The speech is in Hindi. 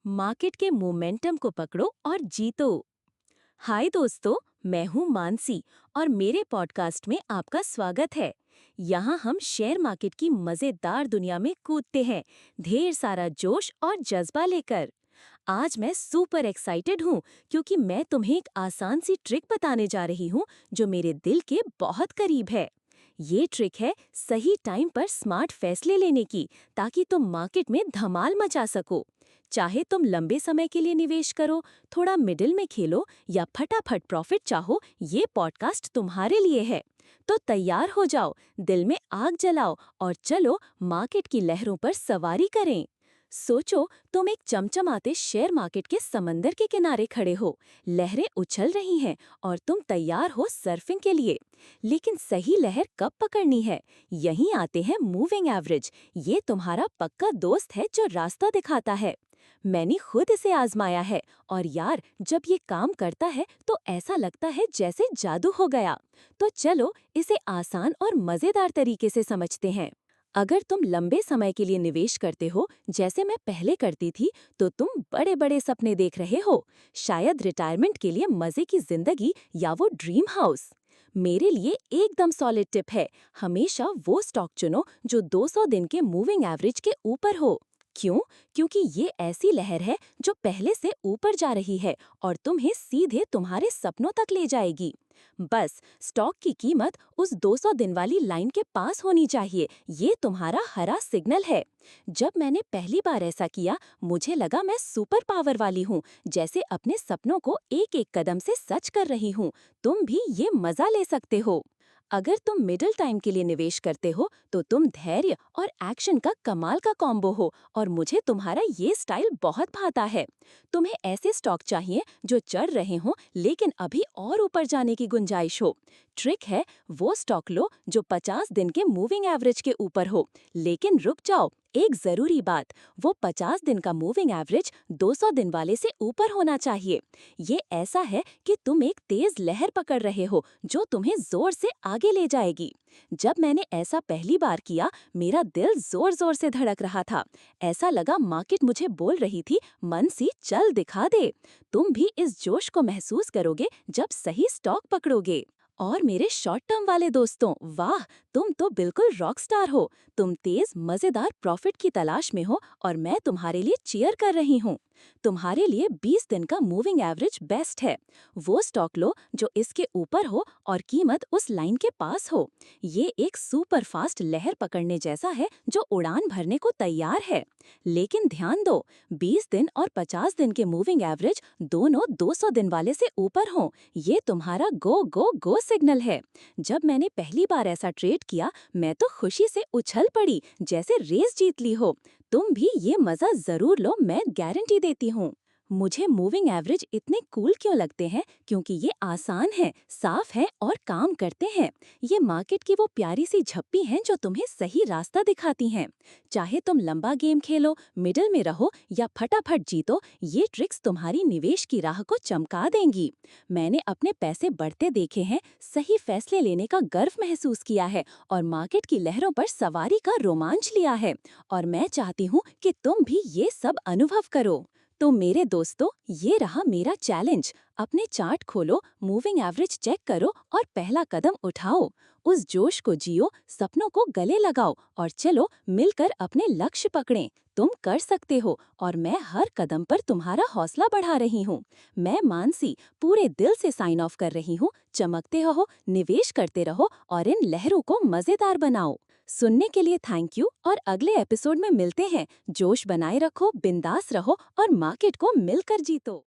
मार्केट के मोमेंटम को पकड़ो और जीतो। हाय दोस्तों, मैं हूँ मानसी और मेरे पॉडकास्ट में आपका स्वागत है। यहाँ हम शेयर मार्केट की मजेदार दुनिया में कूदते हैं, ढेर सारा जोश और जज्बा लेकर। आज मैं सुपर एक्साइटेड हूँ क्योंकि मैं तुम्हें एक आसान सी ट्रिक बताने जा रही हूँ जो मेरे दिल के बहुत करीब है। ये ट्रिक है सही टाइम पर स्मार्ट फैसले लेने की, ताकि तुम मार्केट में धमाल मचा सको। चाहे तुम लंबे समय के लिए निवेश करो, थोड़ा मिडिल में खेलो या फटाफट प्रॉफिट चाहो, ये पॉडकास्ट तुम्हारे लिए है। तो तैयार हो जाओ, दिल में आग जलाओ और चलो मार्केट की लहरों पर सवारी करें। सोचो, तुम एक चमचमाते शेयर मार्केट के समंदर के किनारे खड़े हो। लहरें उछल रही हैं और तुम तैयार हो सर्फिंग के लिए। लेकिन सही लहर कब पकड़नी है? यहीं आते हैं मूविंग एवरेज। ये तुम्हारा पक्का दोस्त है जो रास्ता दिखाता है। मैंने खुद इसे आजमाया है और यार, जब ये काम करता है तो ऐसा लगता है जैसे जादू हो गया। तो चलो इसे आसान और मजेदार तरीके से समझते हैं। अगर तुम लंबे समय के लिए निवेश करते हो, जैसे मैं पहले करती थी, तो तुम बड़े बड़े सपने देख रहे हो। शायद रिटायरमेंट के लिए मजे की जिंदगी या वो ड्रीम हाउस। मेरे लिए एकदम सॉलिड टिप है, हमेशा वो स्टॉक चुनो जो 200 दिन के मूविंग एवरेज के ऊपर हो। क्यों? क्योंकि ये ऐसी लहर है जो पहले से ऊपर जा रही है और तुम्हें सीधे तुम्हारे सपनों तक ले जाएगी। बस स्टॉक की कीमत उस 200 दिन वाली लाइन के पास होनी चाहिए। ये तुम्हारा हरा सिग्नल है। जब मैंने पहली बार ऐसा किया, मुझे लगा मैं सुपर पावर वाली हूँ, जैसे अपने सपनों को एक एक कदम से सच कर रही हूँ। तुम भी ये मजा ले सकते हो। अगर तुम मिडिल टाइम के लिए निवेश करते हो, तो तुम धैर्य और एक्शन का कमाल का कॉम्बो हो और मुझे तुम्हारा ये स्टाइल बहुत भाता है। तुम्हें ऐसे स्टॉक चाहिए जो चढ़ रहे हों लेकिन अभी और ऊपर जाने की गुंजाइश हो। ट्रिक है, वो स्टॉक लो जो 50 दिन के मूविंग एवरेज के ऊपर हो। लेकिन रुक जाओ, एक जरूरी बात, वो 50 दिन का मूविंग एवरेज 200 दिन वाले से ऊपर होना चाहिए। ये ऐसा है कि तुम एक तेज लहर पकड़ रहे हो जो तुम्हें जोर से आगे ले जाएगी। जब मैंने ऐसा पहली बार किया, मेरा दिल जोर जोर से धड़क रहा था। ऐसा लगा मार्केट मुझे बोल रही थी, मनसी चल दिखा दे। तुम भी इस जोश को महसूस करोगे जब सही स्टॉक पकड़ोगे। और मेरे शॉर्ट टर्म वाले दोस्तों, वाह, तुम तो बिल्कुल रॉक स्टार हो। तुम तेज मजेदार प्रॉफिट की तलाश में हो और मैं तुम्हारे लिए चीयर कर रही हूँ। तुम्हारे लिए 20 दिन का मूविंग एवरेज बेस्ट है। वो स्टॉक लो जो इसके ऊपर हो और कीमत उस लाइन के पास हो। ये एक सुपर फास्ट लहर पकड़ने जैसा है जो उड़ान भरने को तैयार है। लेकिन ध्यान दो, 20 दिन और 50 दिन के मूविंग एवरेज दोनों 200 दिन वाले से ऊपर हों। ये तुम्हारा गो गो गो सिग्नल है। जब मैंने पहली बार ऐसा ट्रेड किया, मैं तो खुशी से उछल पड़ी, जैसे रेस जीत ली हो। तुम भी ये मजा जरूर लो, मैं गारंटी देती हूँ। मुझे मूविंग एवरेज इतने कूल क्यों लगते हैं? क्योंकि ये आसान है, साफ है और काम करते हैं। ये मार्केट की वो प्यारी सी झप्पी हैं जो तुम्हें सही रास्ता दिखाती हैं। चाहे तुम लंबा गेम खेलो, मिडिल में रहो या फटाफट जीतो, ये ट्रिक्स तुम्हारी निवेश की राह को चमका देंगी। मैंने अपने पैसे बढ़ते देखे हैं, सही फैसले लेने का गर्व महसूस किया है और मार्केट की लहरों पर सवारी का रोमांच लिया है। और मैं चाहती हूँ कि तुम भी ये सब अनुभव करो। तो मेरे दोस्तों, ये रहा मेरा चैलेंज। अपने चार्ट खोलो, मूविंग एवरेज चेक करो और पहला कदम उठाओ। उस जोश को जियो, सपनों को गले लगाओ और चलो मिलकर अपने लक्ष्य पकड़ें। तुम कर सकते हो और मैं हर कदम पर तुम्हारा हौसला बढ़ा रही हूँ। मैं मानसी पूरे दिल से साइन ऑफ कर रही हूँ। चमकते रहो, निवेश करते रहो और इन लहरों को मजेदार बनाओ। सुनने के लिए थैंक यू और अगले एपिसोड में मिलते हैं। जोश बनाए रखो, बिंदास रहो और मार्केट को मिलकर जीतो।